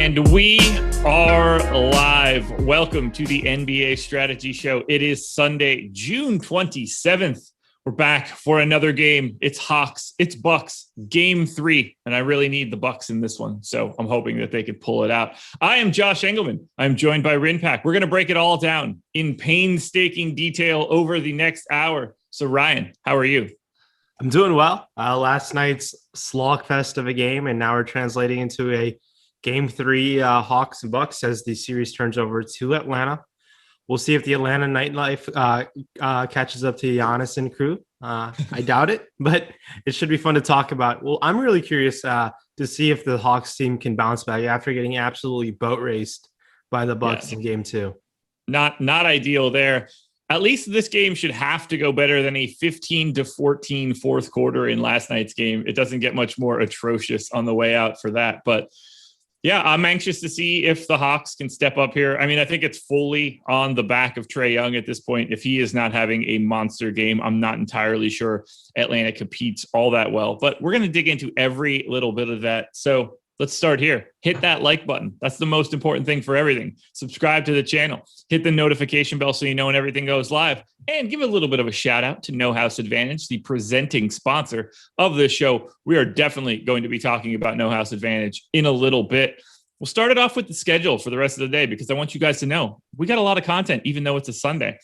And we are live. Welcome to the NBA Strategy Show. It is Sunday, June 27th. We're back for another game. It's Hawks, it's Bucks, game 3. And I really need the Bucks in this one. So I'm hoping that they could pull it out. I am Josh Engleman. I'm joined by Rinpack. We're going to break it all down in painstaking detail over the next hour. So Ryan, how are you? I'm doing well. Last night's slogfest of a game, and now we're translating into a Game 3 Hawks and Bucks as the series turns over to Atlanta. We'll see if the Atlanta nightlife catches up to Giannis and crew. I doubt it, but it should be fun to talk about. Well, I'm really curious to see if the Hawks team can bounce back after getting absolutely boat raced by the Bucks in Game 2. Not ideal there. At least this game should have to go better than a 15-14 fourth quarter in last night's game. It doesn't get much more atrocious on the way out for that, but yeah, I'm anxious to see if the Hawks can step up here. I mean, I think it's fully on the back of Trae Young at this point. If he is not having a monster game, I'm not entirely sure Atlanta competes all that well. But we're going to dig into every little bit of that. So let's start here. Hit that like button. That's the most important thing for everything. Subscribe to the channel. Hit the notification bell so you know when everything goes live. And give a little bit of a shout out to No House Advantage, the presenting sponsor of this show. We are definitely going to be talking about No House Advantage in a little bit. We'll start it off with the schedule for the rest of the day because I want you guys to know we got a lot of content, even though it's a Sunday.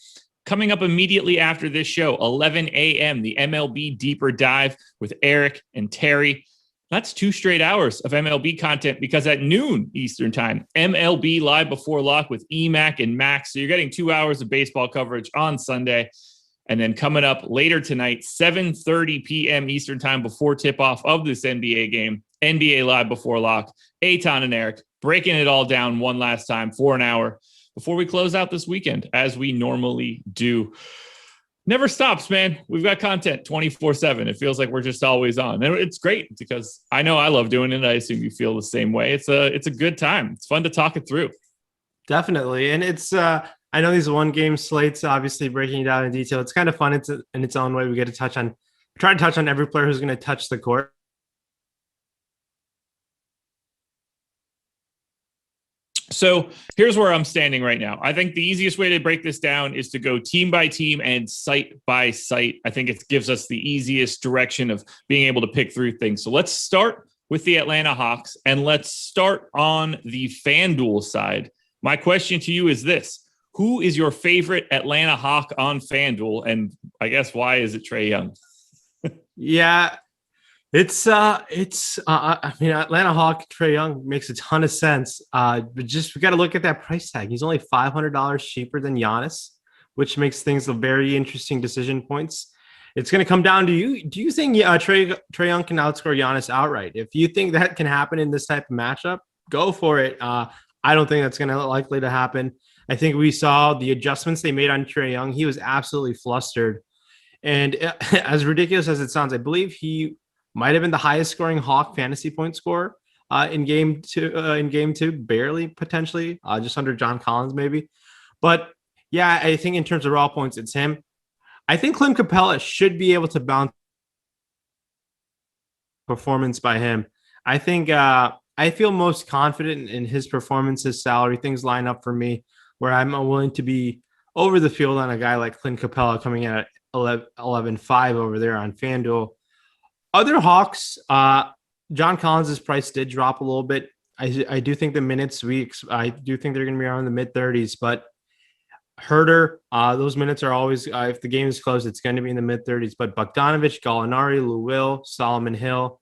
Coming up immediately after this show, 11 a.m., the MLB Deeper Dive with Eric and Terry. That's 2 straight hours of MLB content because at noon Eastern time, MLB Live Before Lock with EMAC and Max. So you're getting 2 hours of baseball coverage on Sunday. And then coming up later tonight, 7:30 p.m. Eastern time before tip-off of this NBA game, NBA Live Before Lock, Eitan and Eric breaking it all down one last time for an hour before we close out this weekend, as we normally do. Never stops, man. We've got content 24/7. It feels like we're just always on. And it's great because I know I love doing it. I assume you feel the same way. It's a good time. It's fun to talk it through. Definitely. And it's I know these one game slates, obviously breaking it down in detail. It's kind of fun. It's in its own way. We get to try to touch on every player who's going to touch the court. So here's where I'm standing right now. I think the easiest way to break this down is to go team by team and site by site. I think it gives us the easiest direction of being able to pick through things. So let's start with the Atlanta Hawks, and let's start on the FanDuel side. My question to you is this. Who is your favorite Atlanta Hawk on FanDuel? And I guess why is it Trae Young? Yeah. I mean, Atlanta Hawk Trae Young makes a ton of sense. But just we got to look at that price tag. He's only $500 cheaper than Giannis, which makes things a very interesting decision points. It's going to come down to you. Do you think Trae Young can outscore Giannis outright? If you think that can happen in this type of matchup, go for it. I don't think that's going to likely to happen. I think we saw the adjustments they made on Trae Young. He was absolutely flustered. And as ridiculous as it sounds, I believe he might have been the highest scoring Hawk fantasy point scorer in game two, barely, potentially, just under John Collins, maybe. But yeah, I think in terms of raw points, it's him. I think Clint Capella should be able to bounce performance by him. I think I feel most confident in his performance, his salary. Things line up for me where I'm willing to be over the field on a guy like Clint Capella coming in at 11.5 over there on FanDuel. Other Hawks, John Collins' price did drop a little bit. I do think the minutes I do think they're going to be around the mid-30s, but Huerter, those minutes are always, if the game is close, it's going to be in the mid-30s. But Bogdanovich, Gallinari, Lou Will, Solomon Hill,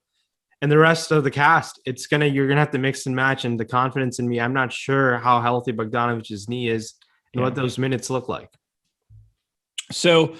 and the rest of the cast, you're going to have to mix and match. And the confidence in me, I'm not sure how healthy Bogdanovich's knee is and what those minutes look like. So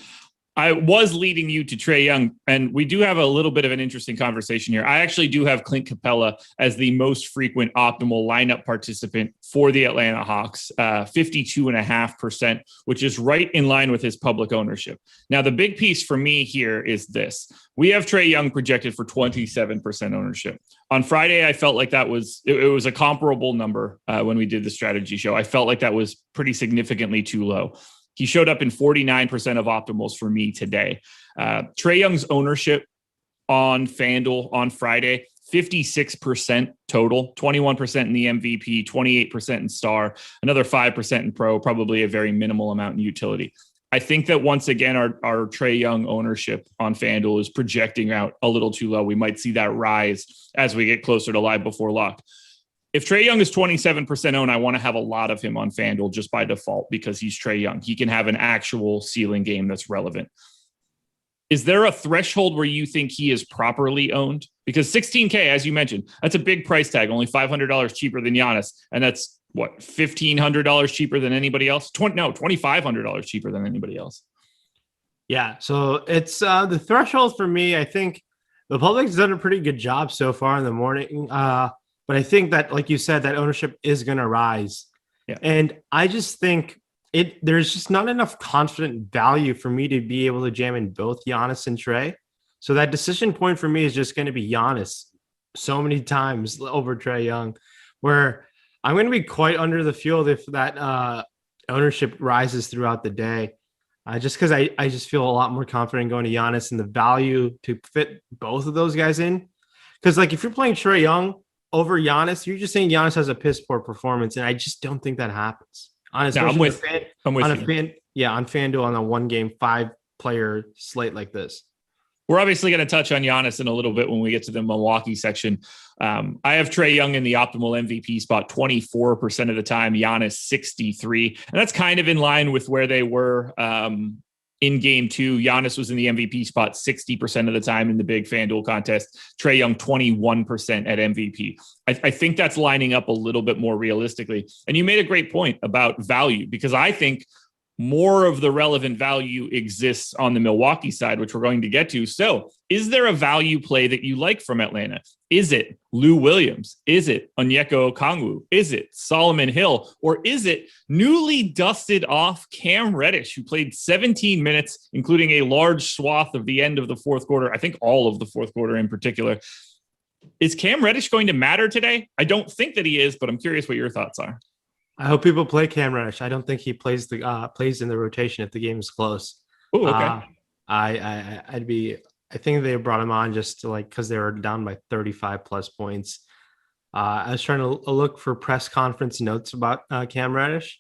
I was leading you to Trae Young, and we do have a little bit of an interesting conversation here. I actually do have Clint Capella as the most frequent optimal lineup participant for the Atlanta Hawks, 52.5%, which is right in line with his public ownership. Now, the big piece for me here is this. We have Trae Young projected for 27% ownership. On Friday, I felt like it was a comparable number when we did the strategy show. I felt like that was pretty significantly too low. He showed up in 49% of optimals for me today. Trae Young's ownership on FanDuel on Friday, 56% total, 21% in the MVP, 28% in star, another 5% in pro, probably a very minimal amount in utility. I think that once again, our Trae Young ownership on FanDuel is projecting out a little too low. We might see that rise as we get closer to live before lock. If Trae Young is 27% owned, I want to have a lot of him on FanDuel just by default because he's Trae Young. He can have an actual ceiling game that's relevant. Is there a threshold where you think he is properly owned? Because $16K, as you mentioned, that's a big price tag, only $500 cheaper than Giannis. And that's what, $1,500 cheaper than anybody else? $2,500 cheaper than anybody else. Yeah. So it's the threshold for me. I think the public's done a pretty good job so far in the morning. But I think that, like you said, that ownership is going to rise. Yeah. And I just think there's just not enough confident value for me to be able to jam in both Giannis and Trey. So that decision point for me is just going to be Giannis so many times over Trae Young, where I'm going to be quite under the field if that ownership rises throughout the day. Just because I just feel a lot more confident going to Giannis and the value to fit both of those guys in. Because like if you're playing Trae Young over Giannis, you're just saying Giannis has a piss poor performance, and I just don't think that happens. Honestly, no, I'm with you. On FanDuel on a 1-game 5-player slate like this. We're obviously going to touch on Giannis in a little bit when we get to the Milwaukee section. I have Trae Young in the optimal MVP spot 24% of the time, Giannis 63%. And that's kind of in line with where they were in game 2. Giannis was in the MVP spot 60% of the time in the big FanDuel contest. Trae Young 21% at MVP. I think that's lining up a little bit more realistically. And you made a great point about value, because I think more of the relevant value exists on the Milwaukee side, which we're going to get to. So is there a value play that you like from Atlanta? Is it Lou Williams? Is it Onyeka Okongwu? Is it Solomon Hill? Or is it newly dusted off Cam Reddish, who played 17 minutes, including a large swath of the end of the fourth quarter? I think all of the fourth quarter in particular. Is Cam Reddish going to matter today? I don't think that he is, but I'm curious what your thoughts are. I hope people play Cam Reddish. I don't think he plays in the rotation if the game is close. Oh, okay. I think they brought him on just to because they were down by 35 plus points. I was trying to look for press conference notes about Cam Reddish.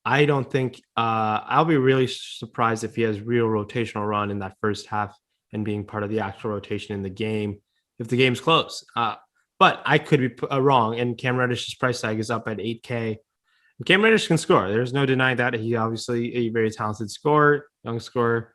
I don't think I'll be really surprised if he has real rotational run in that first half and being part of the actual rotation in the game if the game's close. But I could be wrong. And Cam Reddish's price tag is up at 8K. Cam Reddish can score. There's no denying that. He obviously a very talented scorer, young scorer.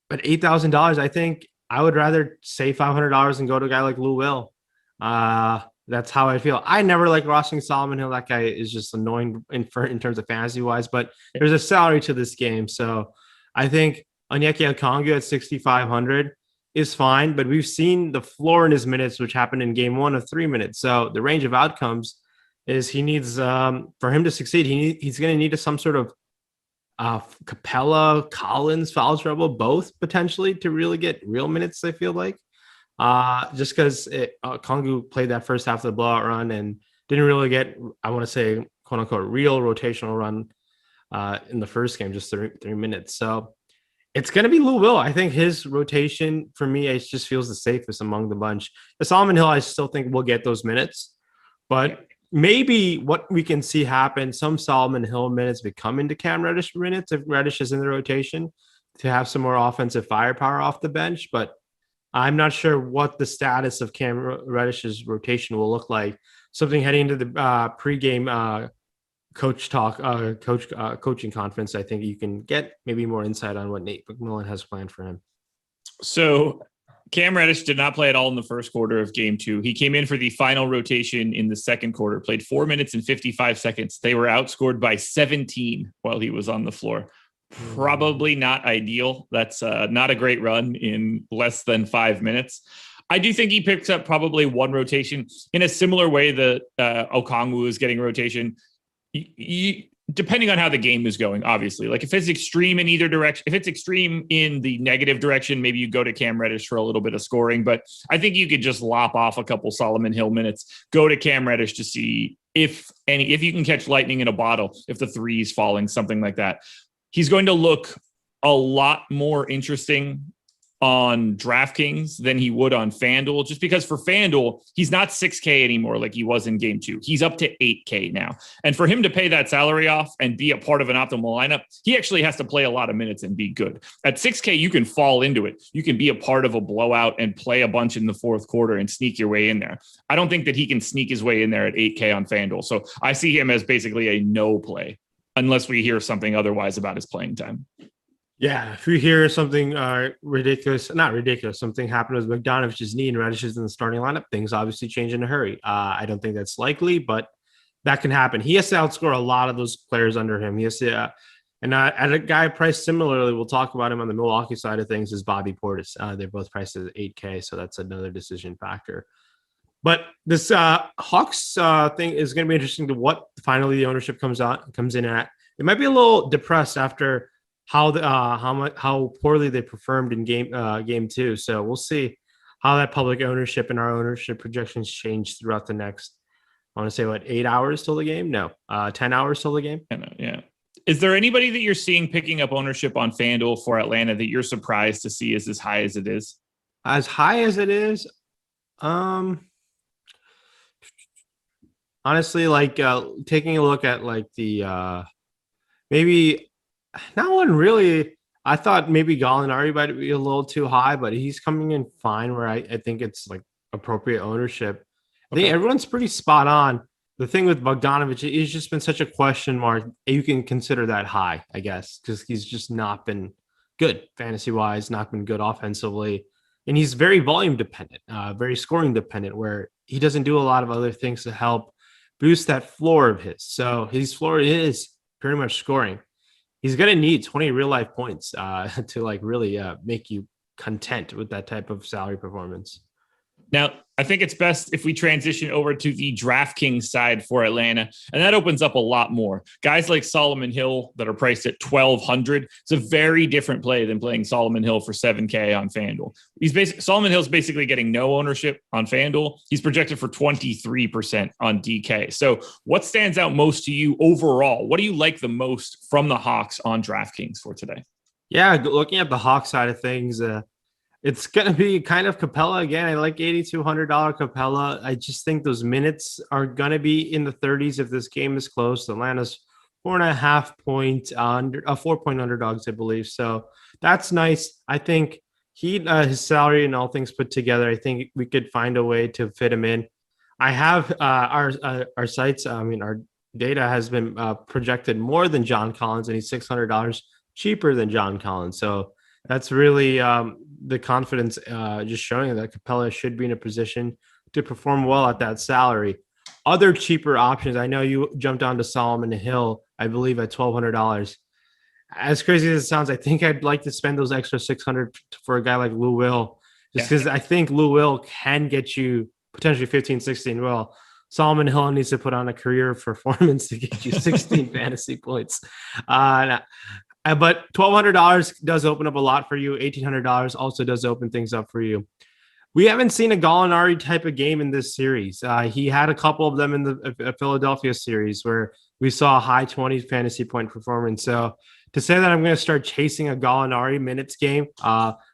But $8,000, I think I would rather save $500 and go to a guy like Lou Will. That's how I feel. I never like watching Solomon Hill. That guy is just annoying in terms of fantasy wise, but there's a salary to this game. So I think Onyeka Okongwu at 6,500 is fine, but we've seen the floor in his minutes, which happened in game 1 of 3 minutes. So the range of outcomes is he needs for him to succeed. He's going to need some sort of Capella, Collins, foul trouble, both potentially to really get real minutes. I feel like just because Okongwu played that first half of the blowout run and didn't really get, I want to say, quote unquote, real rotational run in the first game, just 3 minutes. So it's going to be Lou Will. I think his rotation for me, it just feels the safest among the bunch. The Solomon Hill, I still think will get those minutes, but maybe what we can see happen, some Solomon Hill minutes become into Cam Reddish minutes if Reddish is in the rotation to have some more offensive firepower off the bench. But I'm not sure what the status of Cam Reddish's rotation will look like. Something heading into the pregame coaching conference, I think you can get maybe more insight on what Nate McMillan has planned for him. So Cam Reddish did not play at all in the first quarter of game 2. He came in for the final rotation in the second quarter, played 4 minutes and 55 seconds. They were outscored by 17 while he was on the floor. Probably not ideal. That's not a great run in less than 5 minutes. I do think he picks up probably one rotation in a similar way that Okongwu is getting rotation. Depending on how the game is going, obviously. Like if it's extreme in either direction, if it's extreme in the negative direction, maybe you go to Cam Reddish for a little bit of scoring. But I think you could just lop off a couple Solomon Hill minutes, go to Cam Reddish to see if you can catch lightning in a bottle, if the three is falling, something like that. He's going to look a lot more interesting on DraftKings than he would on FanDuel, just because for FanDuel, he's not 6K anymore like he was in game 2. He's up to 8K now. And for him to pay that salary off and be a part of an optimal lineup, he actually has to play a lot of minutes and be good. At 6K, you can fall into it. You can be a part of a blowout and play a bunch in the fourth quarter and sneak your way in there. I don't think that he can sneak his way in there at 8K on FanDuel. So I see him as basically a no play unless we hear something otherwise about his playing time. Yeah, if you hear something not ridiculous, something happened with Bogdanovich's knee and Reddish is in the starting lineup, things obviously change in a hurry. I don't think that's likely, but that can happen. He has to outscore a lot of those players under him. He has to, at a guy priced similarly, we'll talk about him on the Milwaukee side of things, is Bobby Portis. They're both priced at 8K, so that's another decision factor. But this Hawks thing is going to be interesting to what finally the ownership comes in at. It might be a little depressed after how poorly they performed in game 2. So we'll see how that public ownership and our ownership projections change throughout the next, I want to say 8 hours till the game? No, 10 hours till the game. Yeah. Is there anybody that you're seeing picking up ownership on FanDuel for Atlanta that you're surprised to see is as high as it is? As high as it is, honestly, like taking a look at like the maybe. Not one really. I thought maybe Gallinari might be a little too high, but he's coming in fine where I think it's like appropriate ownership. I think everyone's pretty spot on. The thing with Bogdanovic, he's just been such a question mark. You can consider that high, I guess, because he's just not been good fantasy-wise, not been good offensively. And he's very volume dependent, very scoring dependent, where he doesn't do a lot of other things to help boost that floor of his. So his floor is pretty much scoring. He's going to need 20 real life points to like really make you content with that type of salary performance. Now, I think it's best if we transition over to the DraftKings side for Atlanta, and that opens up a lot more. Guys like Solomon Hill that are priced at $1,200. It's a very different play than playing Solomon Hill for $7K on FanDuel. Solomon Hill's basically getting no ownership on FanDuel. He's projected for 23% on DK. So what stands out most to you overall? What do you like the most from the Hawks on DraftKings for today? Yeah, looking at the Hawks side of things, it's going to be kind of Capella again. I like $8,200 Capella. I just think those minutes are going to be in the 30s if this game is close. Atlanta's 4.5 point under, 4-point underdogs, I believe. So that's nice. I think his salary and all things put together, I think we could find a way to fit him in. I have our sites. I mean, our data has been projected more than John Collins, and he's $600 cheaper than John Collins. So that's really the confidence just showing that Capella should be in a position to perform well at that salary. Other cheaper options, I know you jumped on to Solomon Hill, I believe at $1,200. As crazy as it sounds, I think I'd like to spend those extra $600 for a guy like Lou Will, just because I think Lou Will can get you potentially 15, 16. Well, Solomon Hill needs to put on a career performance to get you 16 fantasy points. But $1,200 does open up a lot for you. $1,800 also does open things up for you. We haven't seen a Gallinari type of game in this series. He had a couple of them in the Philadelphia series where we saw a high 20s fantasy point performance. So to say that I'm going to start chasing a Gallinari minutes game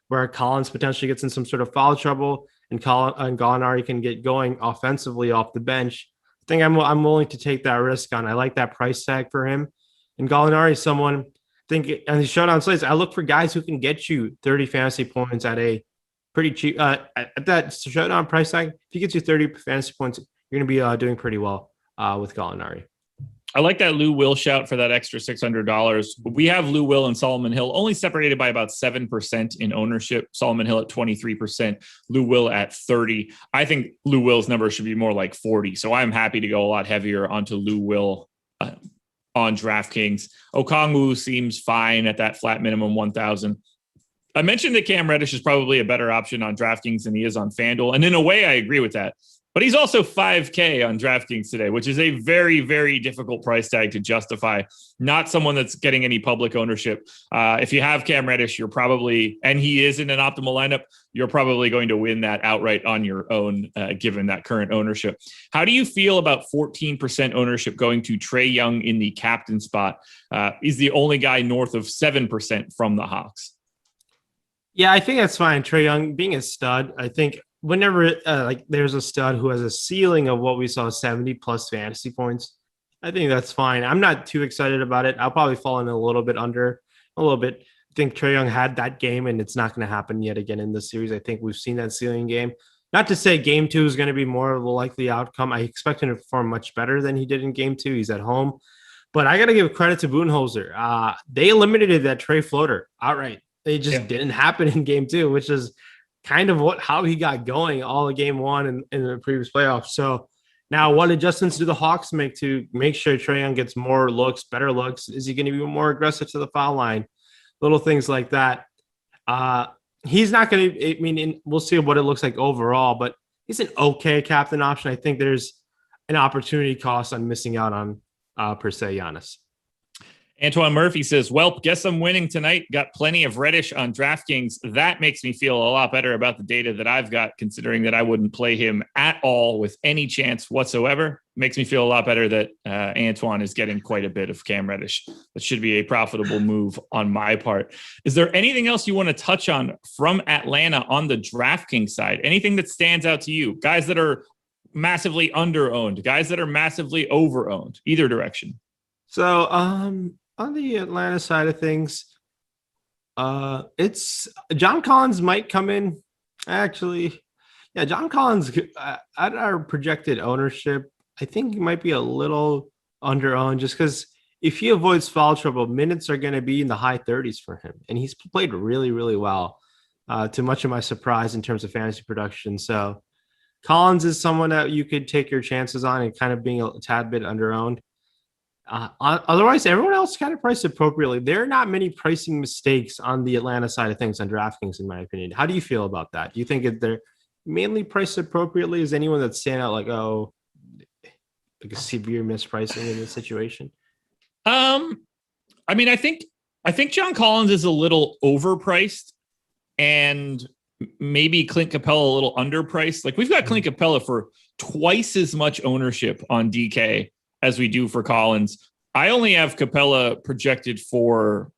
where Collins potentially gets in some sort of foul trouble and Gallinari can get going offensively off the bench, I think I'm willing to take that risk on. I like that price tag for him. And Gallinari is someone, think on these showdown slates, I look for guys who can get you 30 fantasy points at a pretty cheap at that showdown price tag. If he gets you 30 fantasy points, you're going to be doing pretty well with Gallinari. I like that Lou Will shout for that extra $600. We have Lou Will and Solomon Hill only separated by about 7% in ownership. Solomon Hill at 23%, Lou Will at 30. I think Lou Will's number should be more like 40. So I'm happy to go a lot heavier onto Lou Will on DraftKings. Okongwu seems fine at that flat minimum 1,000. I mentioned that Cam Reddish is probably a better option on DraftKings than he is on FanDuel. And in a way, I agree with that. But he's also $5K on DraftKings today, which is a very, very difficult price tag to justify. Not someone that's getting any public ownership. If you have Cam Reddish, you're probably, and he is in an optimal lineup, you're probably going to win that outright on your own, given that current ownership. How do you feel about 14% ownership going to Trae Young in the captain spot? He's the only guy north of 7% from the Hawks. Yeah, I think that's fine. Trae Young being a stud, I think whenever like there's a stud who has a ceiling of what we saw 70 plus fantasy points, I think that's fine. I'm not too excited about it. I'll probably fall in a little bit under a little bit. I think Trae Young had that game and it's not going to happen yet again in this series. I think we've seen that ceiling game. Not to say game two is going to be more of a likely outcome. I expect him to perform much better than he did in game two. He's at home. But I got to give credit to Budenholzer. They eliminated that Trey floater outright. It just didn't happen in game two, which is kind of how he got going all of game one in the previous playoffs. So now what adjustments do the Hawks make to make sure Trae Young gets more looks, better looks? Is he going to be more aggressive to the foul line? Little things like that. He's not going to, I mean, we'll see what it looks like overall, but he's an okay captain option. I think there's an opportunity cost on missing out on per se Giannis. Antoine Murphy says, well, guess I'm winning tonight. Got plenty of Reddish on DraftKings. That makes me feel a lot better about the data that I've got, considering that I wouldn't play him at all with any chance whatsoever. Makes me feel a lot better that Antoine is getting quite a bit of Cam Reddish. That should be a profitable move on my part. Is there anything else you want to touch on from Atlanta on the DraftKings side? Anything that stands out to you? Guys that are massively under-owned, guys that are massively over-owned, either direction. So, on the Atlanta side of things, it's John Collins might come in. Actually, yeah, John Collins at our projected ownership, I think he might be a little under-owned just because if he avoids foul trouble, minutes are going to be in the high 30s for him. And he's played really, really well, to much of my surprise in terms of fantasy production. So Collins is someone that you could take your chances on and kind of being a tad bit under-owned. Otherwise, everyone else kind of priced appropriately. There are not many pricing mistakes on the Atlanta side of things on DraftKings, in my opinion. How do you feel about that? Do you think they're mainly priced appropriately? Is anyone that stand out like a severe mispricing in this situation? I mean, I think John Collins is a little overpriced, and maybe Clint Capella a little underpriced. Like, we've got Clint Capella for twice as much ownership on DK as we do for Collins. I only have Capella projected for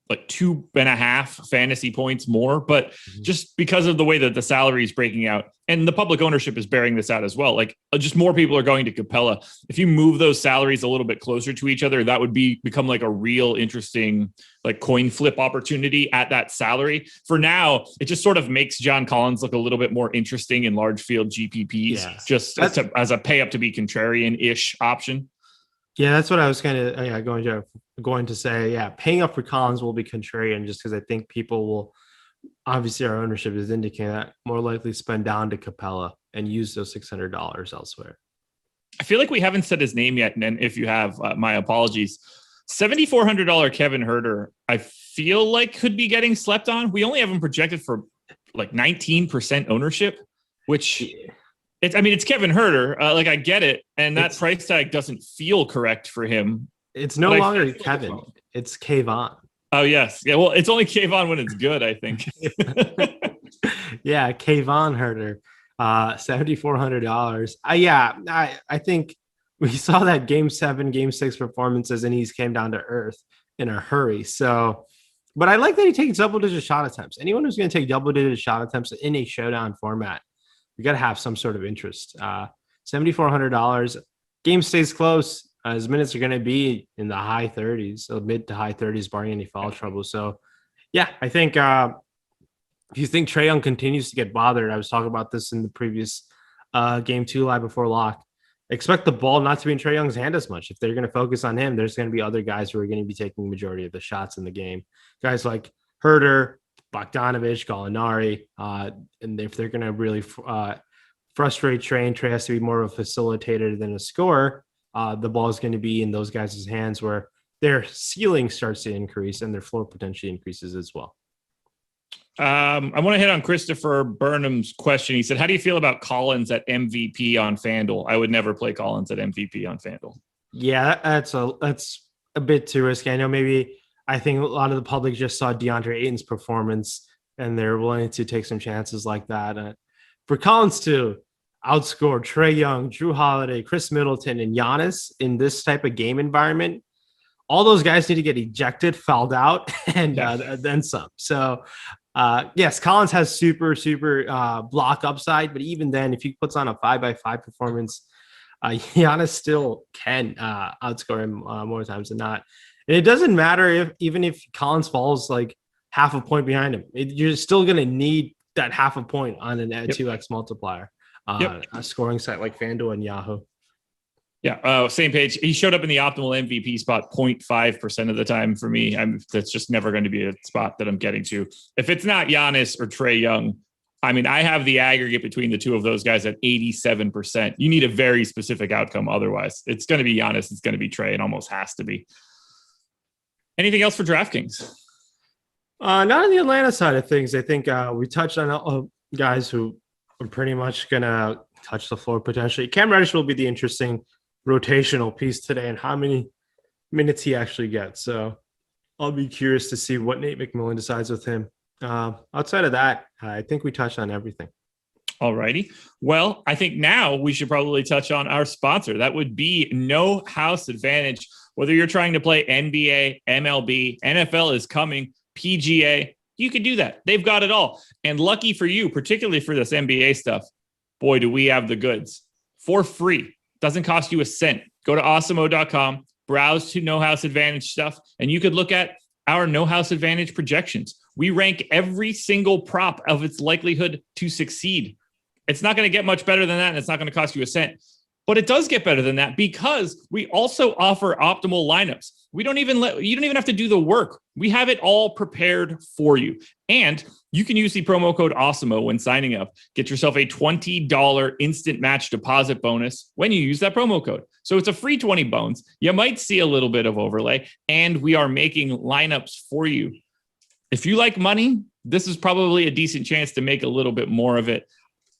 like 2.5 fantasy points more, but just because of the way that the salary is breaking out and the public ownership is bearing this out as well, like just more people are going to Capella. If you move those salaries a little bit closer to each other, that would become like a real interesting like coin flip opportunity at that salary. For now, it just sort of makes John Collins look a little bit more interesting in large field GPPs, just as a pay up to be contrarian-ish option. Yeah, that's what I was kind of going to say. Yeah, paying up for Collins will be contrarian just because I think people will, obviously our ownership is indicating that, more likely spend down to Capella and use those $600 elsewhere. I feel like we haven't said his name yet, and if you have, my apologies. $7,400 Kevin Huerter, I feel like could be getting slept on. We only have him projected for like 19% ownership, which... Yeah. It's Kevin Huerter. Like, I get it. And that price tag doesn't feel correct for him. It's no longer Kevin. It's Kayvon. Oh, yes. Yeah, well, it's only Kayvon when it's good, I think. Yeah, Kayvon Huerter, $7,400. I think we saw that game 7, game 6 performances, and he's came down to earth in a hurry. So, but I like that he takes double-digit shot attempts. Anyone who's going to take double-digit shot attempts in a showdown format, you got to have some sort of interest. $7,400. Game stays close. His minutes are going to be in the high 30s, so mid to high 30s, barring any foul trouble. So, yeah, I think if you think Trae Young continues to get bothered, I was talking about this in the previous game 2 live before lock. Expect the ball not to be in Trae Young's hand as much. If they're going to focus on him, there's going to be other guys who are going to be taking the majority of the shots in the game. Guys like Huerter, Bogdanovich, Gallinari, and if they're going to really frustrate Trae, and Trae has to be more of a facilitator than a scorer, the ball is going to be in those guys' hands where their ceiling starts to increase and their floor potentially increases as well. I want to hit on Christopher Burnham's question. He said, how do you feel about Collins at MVP on FanDuel? I would never play Collins at MVP on FanDuel. Yeah, that's a bit too risky. I think a lot of the public just saw DeAndre Ayton's performance and they're willing to take some chances like that. For Collins to outscore Trae Young, Drew Holiday, Chris Middleton, and Giannis in this type of game environment, all those guys need to get ejected, fouled out, and then some. So Yes, Collins has super block upside, but even then, if he puts on a 5x5 performance, Giannis still can outscore him more times than not. And it doesn't matter even if Collins falls like half a point behind him, you're still going to need that half a point on an 2x multiplier, a scoring site like FanDuel and Yahoo. Yeah, same page. He showed up in the optimal MVP spot 0.5% of the time for me. That's just never going to be a spot that I'm getting to. If it's not Giannis or Trey Young, I mean, I have the aggregate between the two of those guys at 87%. You need a very specific outcome. Otherwise, it's going to be Giannis. It's going to be Trey. It almost has to be. Anything else for DraftKings? Not on the Atlanta side of things. I think we touched on guys who are pretty much going to touch the floor potentially. Cam Reddish will be the interesting rotational piece today and how many minutes he actually gets. So I'll be curious to see what Nate McMillan decides with him. Outside of that, I think we touched on everything. All righty. Well, I think now we should probably touch on our sponsor. That would be No House Advantage. Whether you're trying to play NBA, MLB, NFL is coming, PGA, you can do that. They've got it all. And lucky for you, particularly for this NBA stuff, boy, do we have the goods for free. Doesn't cost you a cent. Go to awesomeo.com, browse to No House Advantage stuff, and you could look at our No House Advantage projections. We rank every single prop of its likelihood to succeed. It's not going to get much better than that, and it's not going to cost you a cent. But it does get better than that because we also offer optimal lineups. You don't even have to do the work. We have it all prepared for you. And you can use the promo code Awesemo when signing up. Get yourself a $20 instant match deposit bonus when you use that promo code. So it's a free 20 bones. You might see a little bit of overlay, and we are making lineups for you. If you like money, this is probably a decent chance to make a little bit more of it.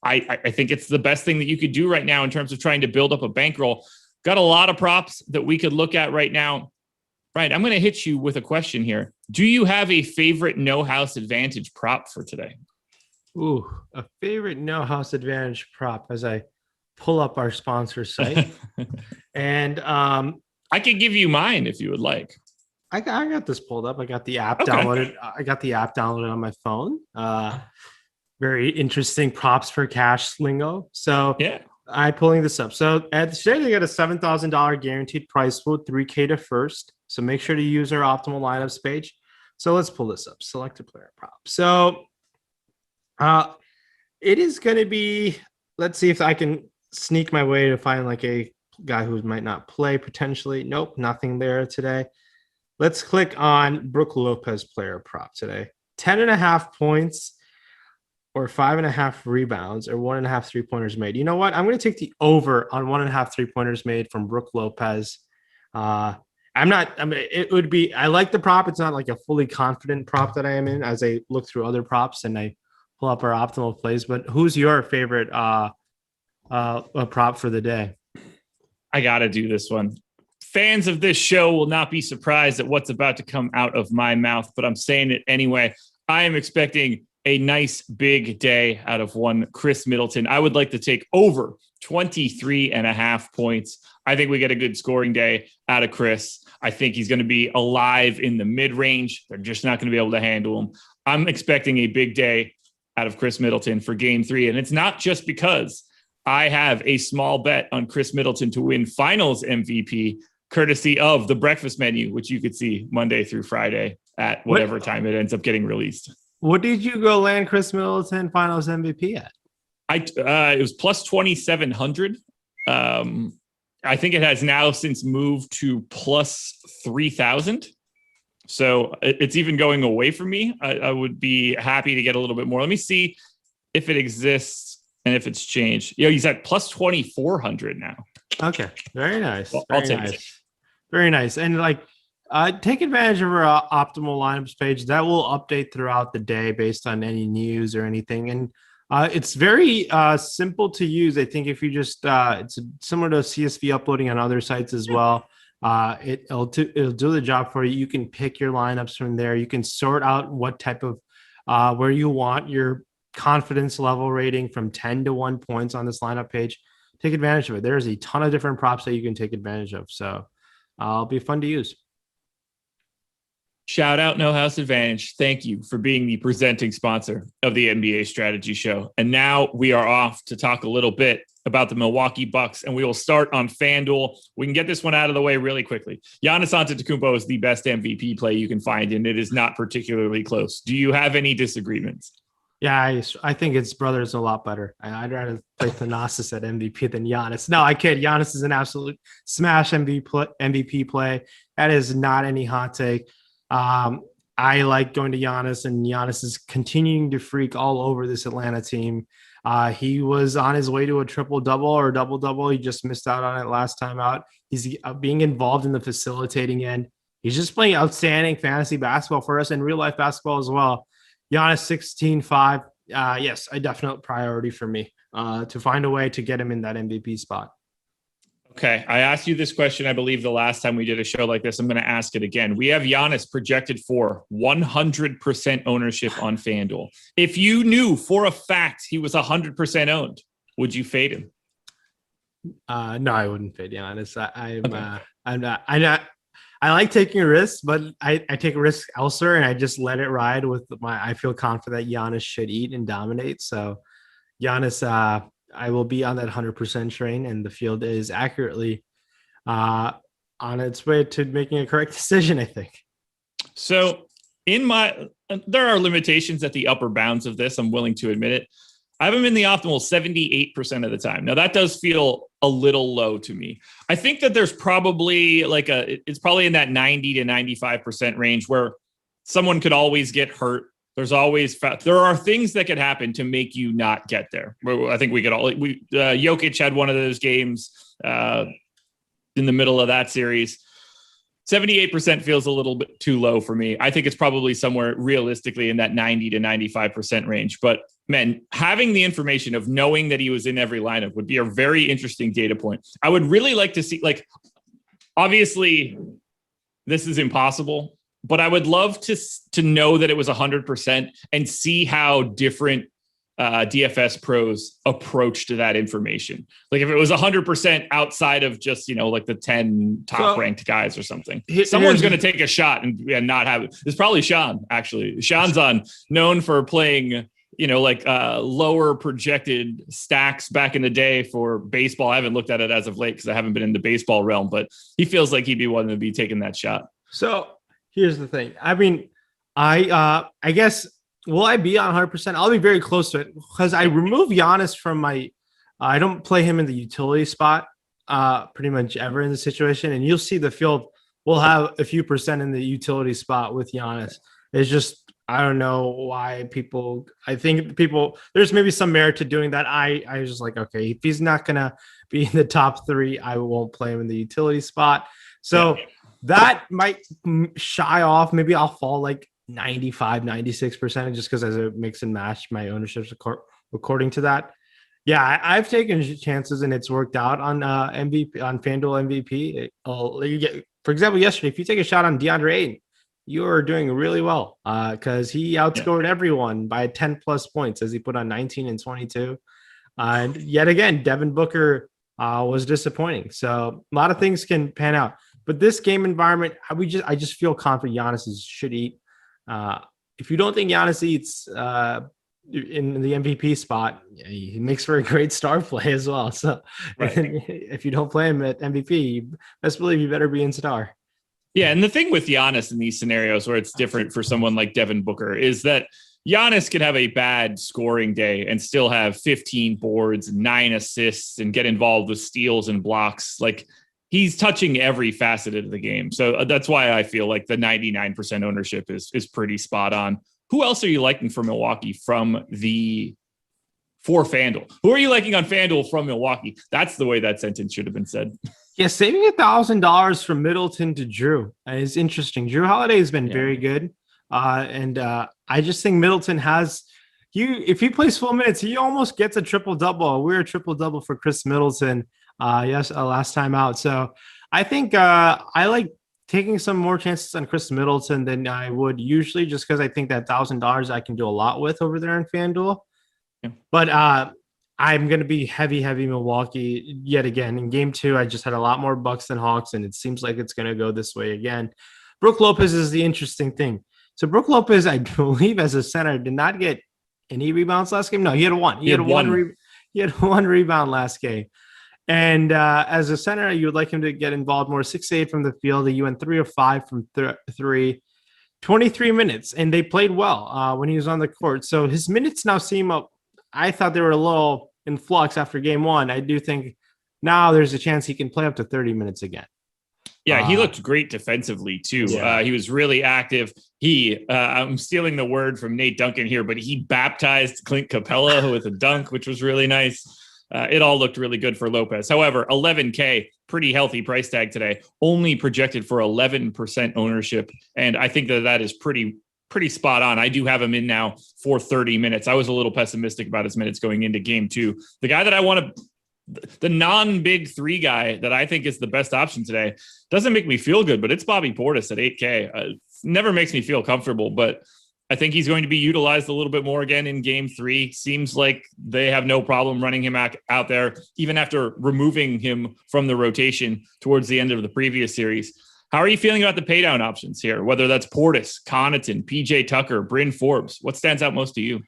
I think it's the best thing that you could do right now in terms of trying to build up a bankroll. Got a lot of props that we could look at right now. Right, I'm going to hit you with a question here. Do you have a favorite No House Advantage prop for today? Ooh, a favorite No House Advantage prop as I pull up our sponsor site. And I could give you mine if you would like. I got this pulled up. I got the app downloaded. I got the app downloaded on my phone. Very interesting props for cash lingo. So yeah, I'm pulling this up. So at today they got a $7,000 guaranteed prize pool, 3K to first. So make sure to use our optimal lineups page. So let's pull this up. Select a player prop. So it is going to be, let's see if I can sneak my way to find like a guy who might not play potentially. Nope, nothing there today. Let's click on Brook Lopez player prop today. 10.5 points or 5.5 rebounds or 1.5 3-pointers made. You know what? I'm going to take the over on 1.5 3-pointers made from Brook Lopez. I like the prop. It's not like a fully confident prop that I am in as I look through other props and I pull up our optimal plays. But who's your favorite prop for the day? I got to do this one. Fans of this show will not be surprised at what's about to come out of my mouth, but I'm saying it anyway. I am expecting a nice big day out of one Chris Middleton. I would like to take over 23.5 points. I think we get a good scoring day out of Chris. I think he's going to be alive in the mid-range. They're just not going to be able to handle him. I'm expecting a big day out of Chris Middleton for game 3. And it's not just because I have a small bet on Chris Middleton to win finals MVP, courtesy of the breakfast menu, which you could see Monday through Friday at whatever time it ends up getting released. What did you go land Chris Middleton finals MVP at? It was plus 2,700. I think it has now since moved to plus 3,000. So it's even going away from me. I would be happy to get a little bit more. Let me see if it exists and if it's changed. He's at plus 2,400 now. Okay. Very nice. Well, I'll take it. Very nice. And take advantage of our optimal lineups page. That will update throughout the day based on any news or anything. And it's very simple to use. I think if you just, it's similar to CSV uploading on other sites as well. It'll do the job for you. You can pick your lineups from there. You can sort out what type of, where you want your confidence level rating from 10 to 1 points on this lineup page. Take advantage of it. There's a ton of different props that you can take advantage of. So it'll be fun to use. Shout out No House Advantage. Thank you for being the presenting sponsor of the NBA Strategy Show. And now we are off to talk a little bit about the Milwaukee Bucks, and we will start on FanDuel. We can get this one out of the way really quickly. Giannis Antetokounmpo is the best MVP play you can find, and it is not particularly close. Do you have any disagreements? Yeah, I think his brother is a lot better. I'd rather play Thanasis at MVP than Giannis. No, I kid. Giannis is an absolute smash MVP play. That is not any hot take. I like going to Giannis, and Giannis is continuing to freak all over this Atlanta team. He was on his way to a triple-double or double-double. He just missed out on it last time out. He's being involved in the facilitating end. He's just playing outstanding fantasy basketball for us and real-life basketball as well. Giannis 16-5. Yes, a definite priority for me to find a way to get him in that MVP spot. Okay, I asked you this question, I believe, the last time we did a show like this. I'm going to ask it again. We have Giannis projected for 100% ownership on FanDuel. If you knew for a fact he was 100% owned, would you fade him? No, I wouldn't fade Giannis. I'm not. I like taking risks, but I take a risk elsewhere, and I just let it ride with I feel confident Giannis should eat and dominate. So Giannis, I will be on that 100% train, and the field is accurately on its way to making a correct decision, I think. So there are limitations at the upper bounds of this. I'm willing to admit it. I have him in the optimal 78% of the time. Now that does feel a little low to me. I think that there's probably it's probably in that 90 to 95% range where someone could always get hurt. There are things that could happen to make you not get there. I think we could all, Jokic had one of those games in the middle of that series. 78% feels a little bit too low for me. I think it's probably somewhere realistically in that 90 to 95% range. But man, having the information of knowing that he was in every lineup would be a very interesting data point. I would really like to see, obviously this is impossible, but I would love to know that it was 100% and see how different DFS pros approach to that information. Like if it was 100% outside of just, the 10 top ranked guys or something, someone's going to take a shot and not have it. It's probably Sean, actually. Sean's known for playing, lower projected stacks back in the day for baseball. I haven't looked at it as of late because I haven't been in the baseball realm, but he feels like he'd be one to be taking that shot. So here's the thing. I mean, I guess, will I be on 100%? I'll be very close to it because I remove Giannis from I don't play him in the utility spot pretty much ever in the situation. And you'll see the field will have a few percent in the utility spot with Giannis. It's just, I don't know why there's maybe some merit to doing that. I was just like, okay, if he's not going to be in the top 3, I won't play him in the utility spot. So that might shy off. Maybe I'll fall 95, 96% just because as a mix and match, my ownership's according to that. Yeah, I've taken chances and it's worked out on MVP, on FanDuel MVP. For example, yesterday, if you take a shot on DeAndre Ayton, you are doing really well because he outscored everyone by 10 plus points as he put on 19 and 22. And yet again, Devin Booker was disappointing. So a lot of things can pan out. But this game environment, I just feel confident Giannis should eat. If you don't think Giannis eats in the MVP spot, he makes for a great star play as well. So if you don't play him at MVP, best believe you better be in star. Yeah, and the thing with Giannis in these scenarios where it's different for someone like Devin Booker is that Giannis could have a bad scoring day and still have 15 boards, 9 assists, and get involved with steals and blocks. He's touching every facet of the game. So that's why I feel like the 99% ownership is pretty spot on. Who else are you liking for Milwaukee for FanDuel? Who are you liking on FanDuel from Milwaukee? That's the way that sentence should have been said. Yeah, saving $1,000 from Middleton to Drew is interesting. Drew Holiday has been very good. And I just think Middleton if he plays full minutes, he almost gets a triple-double, a weird triple-double for Chris Middleton. Last time out. So I think I like taking some more chances on Chris Middleton than I would usually, just because I think that $1,000 I can do a lot with over there in FanDuel. Yeah. But I'm going to be heavy Milwaukee yet again. In game 2, I just had a lot more Bucks than Hawks, and it seems like it's going to go this way again. Brook Lopez is the interesting thing. So Brook Lopez, I believe, as a center, did not get any rebounds last game. No, he had one. He had one rebound last game. And as a center, you would like him to get involved more. 6-8 from the field. He went 3 of 5 from three. 23 minutes, and they played well when he was on the court. So his minutes now seem up. I thought they were a little in flux after game one. I do think now there's a chance he can play up to 30 minutes again. Yeah, he looked great defensively too. Yeah. He was really active. I'm stealing the word from Nate Duncan here, but he baptized Clint Capella with a dunk, which was really nice. It all looked really good for Lopez. However, $11K, pretty healthy price tag today, only projected for 11% ownership. And I think that is pretty spot on. I do have him in now for 30 minutes. I was a little pessimistic about his minutes going into game two. The guy that I want to, the non-big three guy that I think is the best option today, doesn't make me feel good, but it's Bobby Portis at 8K. Never makes me feel comfortable, but I think he's going to be utilized a little bit more again in game three. Seems like they have no problem running him out there, even after removing him from the rotation towards the end of the previous series. How are you feeling about the paydown options here? Whether that's Portis, Connaughton, PJ Tucker, Bryn Forbes, what stands out most to you?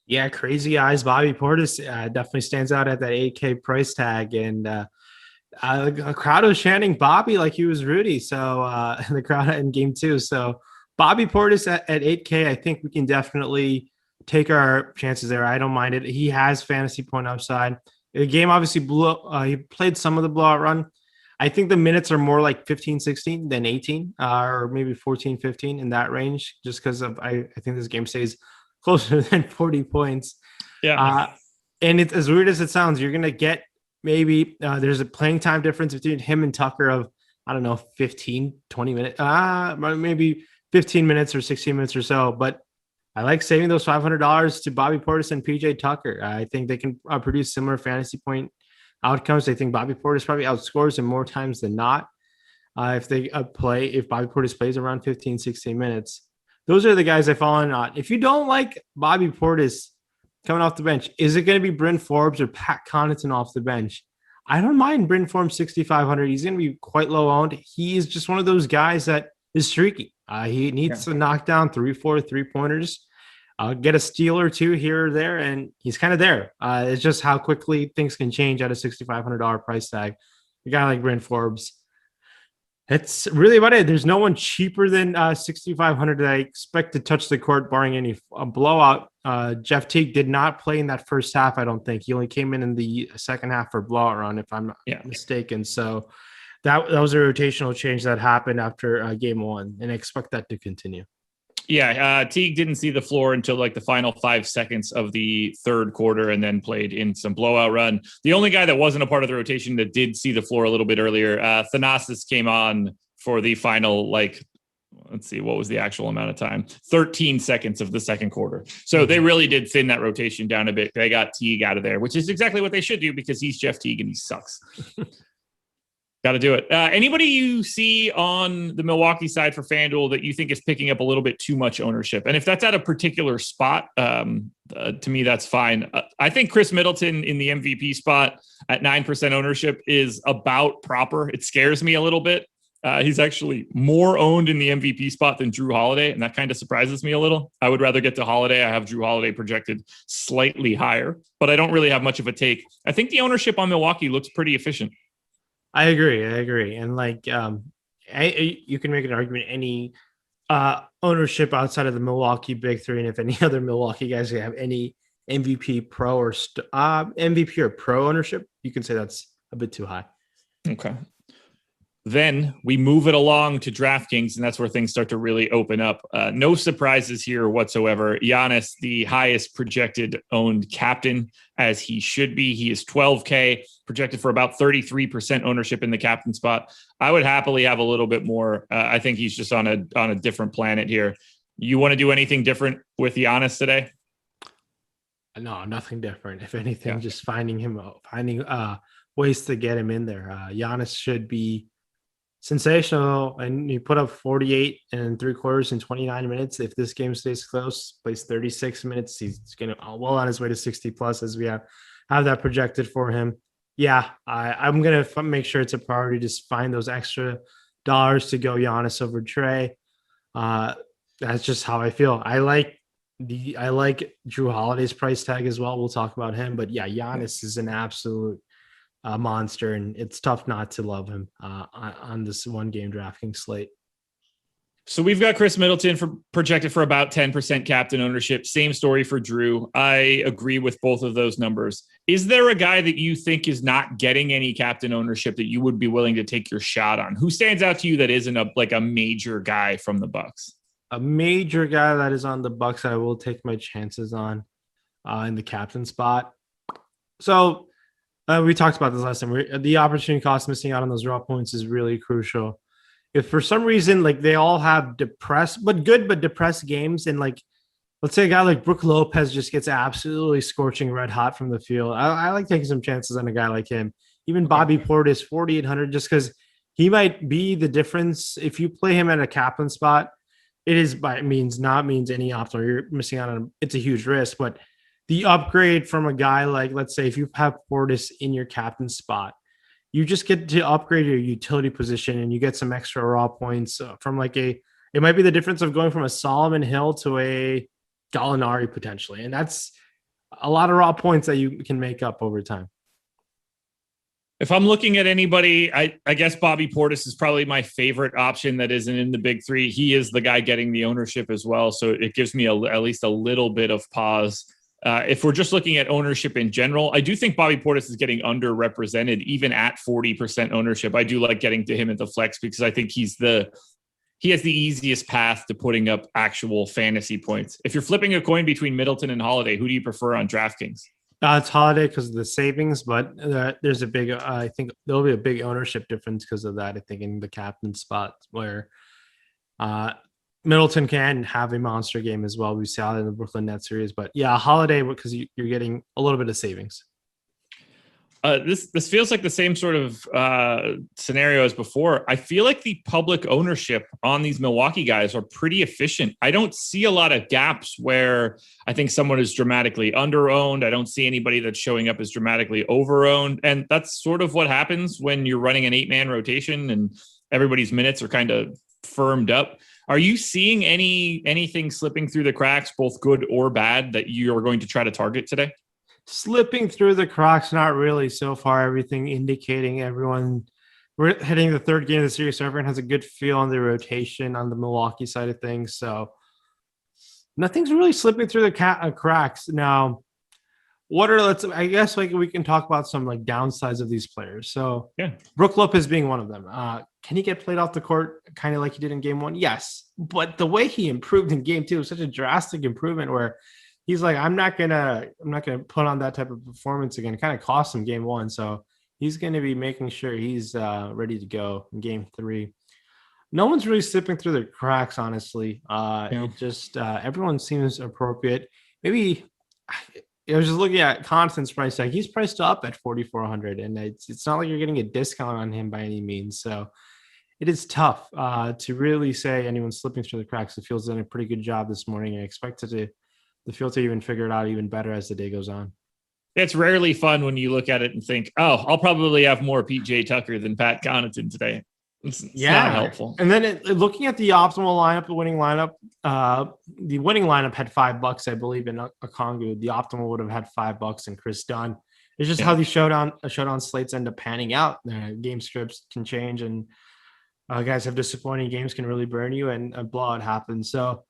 Yeah, crazy eyes. Bobby Portis definitely stands out at that 8K price tag. And a crowd was chanting Bobby like he was Rudy. So the crowd in game two. So Bobby Portis at 8K, I think we can definitely take our chances there. I don't mind it. He has fantasy point upside. The game obviously he played some of the blowout run. I think the minutes are more like 15, 16 than 18 or maybe 14, 15 in that range, just because I think this game stays closer than 40 points. Yeah. And it's as weird as it sounds, you're going to get maybe there's a playing time difference between him and Tucker of, I don't know, 15, 20 minutes, maybe 15 minutes or 16 minutes or so. But I like saving those $500 to Bobby Portis and PJ Tucker. I think they can produce similar fantasy point outcomes. I think Bobby Portis probably outscores him more times than not. If Bobby Portis plays around 15, 16 minutes. Those are the guys I fall on. If you don't like Bobby Portis coming off the bench, is it going to be Bryn Forbes or Pat Connaughton off the bench? I don't mind Bryn Forbes 6,500. He's going to be quite low owned. He is just one of those guys that is streaky. He needs to knock down 3-4 3-pointers, get a steal or two here or there, and he's kind of there. It's just how quickly things can change at a $6,500 price tag. A guy like Bryn Forbes. That's really about it. There's no one cheaper than 6,500 that I expect to touch the court, barring any blowout. Jeff Teague did not play in that first half, I don't think. He only came in the second half for blowout run, if I'm not mistaken. So that was a rotational change that happened after game one, and I expect that to continue. Yeah, Teague didn't see the floor until like the final 5 seconds of the third quarter and then played in some blowout run. The only guy that wasn't a part of the rotation that did see the floor a little bit earlier, Thanasis came on for the final, let's see, what was the actual amount of time? 13 seconds of the second quarter. So they really did thin that rotation down a bit. They got Teague out of there, which is exactly what they should do because he's Jeff Teague and he sucks. Got to do it. Anybody you see on the Milwaukee side for FanDuel that you think is picking up a little bit too much ownership? And if that's at a particular spot, to me, that's fine. I think Chris Middleton in the MVP spot at 9% ownership is about proper. It scares me a little bit. He's actually more owned in the MVP spot than Drew Holiday, and that kind of surprises me a little. I would rather get to Holiday. I have Drew Holiday projected slightly higher, but I don't really have much of a take. I think the ownership on Milwaukee looks pretty efficient. I agree. And you can make an argument any ownership outside of the Milwaukee Big Three, and if any other Milwaukee guys have any MVP pro or MVP or pro ownership, you can say that's a bit too high. Okay. Then we move it along to DraftKings, and that's where things start to really open up. No surprises here whatsoever. Giannis, the highest projected owned captain, as he should be. He is 12K, projected for about 33% ownership in the captain spot. I would happily have a little bit more. I think he's just on a different planet here. You want to do anything different with Giannis today? No, nothing different. If anything, just finding ways to get him in there. Giannis should be sensational, and he put up 48 and 3/4 in 29 minutes. If this game stays close, plays 36 minutes, he's going to well on his way to 60 plus, as we have that projected for him. I'm going to make sure it's a priority to just find those extra dollars to go Giannis over Trey. That's just how I feel. I like Drew Holiday's price tag as well. We'll talk about him, but yeah, Giannis is an absolute monster, and it's tough not to love him on this one game DraftKings slate. So we've got Chris Middleton projected for about 10% captain ownership. Same story for Drew. I agree with both of those numbers. Is there a guy that you think is not getting any captain ownership that you would be willing to take your shot on? Who stands out to you that isn't a major guy from the Bucks? A major guy that is on the Bucks, I will take my chances on in the captain spot. So we talked about this last time. The opportunity cost missing out on those raw points is really crucial. If for some reason, like they all have depressed games, and like, let's say a guy like Brook Lopez just gets absolutely scorching red hot from the field. I like taking some chances on a guy like him. Even Bobby Portis, 4,800, just because he might be the difference. If you play him at a captain spot, it is by means any optimal. You're missing out on it's a huge risk, but the upgrade from a guy like, let's say, if you have Portis in your captain spot, you just get to upgrade your utility position and you get some extra raw points from it might be the difference of going from a Solomon Hill to a Gallinari potentially. And that's a lot of raw points that you can make up over time. If I'm looking at anybody, I guess Bobby Portis is probably my favorite option that isn't in the big three. He is the guy getting the ownership as well. So it gives me at least a little bit of pause. If we're just looking at ownership in general, I do think Bobby Portis is getting underrepresented even at 40% ownership. I do like getting to him at the flex because I think he has the easiest path to putting up actual fantasy points. If you're flipping a coin between Middleton and Holiday, who do you prefer on DraftKings? It's Holiday because of the savings, but there's I think there'll be a big ownership difference because of that. I think in the captain spot where Middleton can have a monster game as well. We saw it in the Brooklyn Nets series, but yeah, Holiday because you're getting a little bit of savings. This feels like the same sort of scenario as before. I feel like the public ownership on these Milwaukee guys are pretty efficient. I don't see a lot of gaps where I think someone is dramatically underowned. I don't see anybody that's showing up as dramatically overowned. And that's sort of what happens when you're running an 8-man rotation and everybody's minutes are kind of firmed up. Are you seeing anything slipping through the cracks, both good or bad, that you're going to try to target today? Slipping through the cracks, not really so far. Everything indicating we're hitting the third game of the series, so everyone has a good feel on the rotation on the Milwaukee side of things. So nothing's really slipping through the cracks. Now, I guess we can talk about some downsides of these players. So yeah, Brook Lopez being one of them. Can he get played off the court kind of like he did in game one? Yes. But the way he improved in game two was such a drastic improvement where he's like, I'm not gonna put on that type of performance again. It kind of cost him game one. So he's gonna be making sure he's ready to go in game three. No one's really slipping through the cracks, honestly. It just everyone seems appropriate. Maybe I was just looking at Constant's price tag. He's priced up at 4,400, and it's not like you're getting a discount on him by any means. So it is tough to really say anyone's slipping through the cracks. The field's done a pretty good job this morning. I expect the field to even figure it out even better as the day goes on. It's rarely fun when you look at it and think, oh, I'll probably have more PJ Tucker than Pat Connaughton today. It's not helpful. And then looking at the optimal lineup, the winning lineup had $5, I believe, in Okongwu. The optimal would have had $5 in Chris Dunn. It's just how these showdown slates end up panning out. Game scripts can change, and guys have disappointing games can really burn you, and a blowout happens. So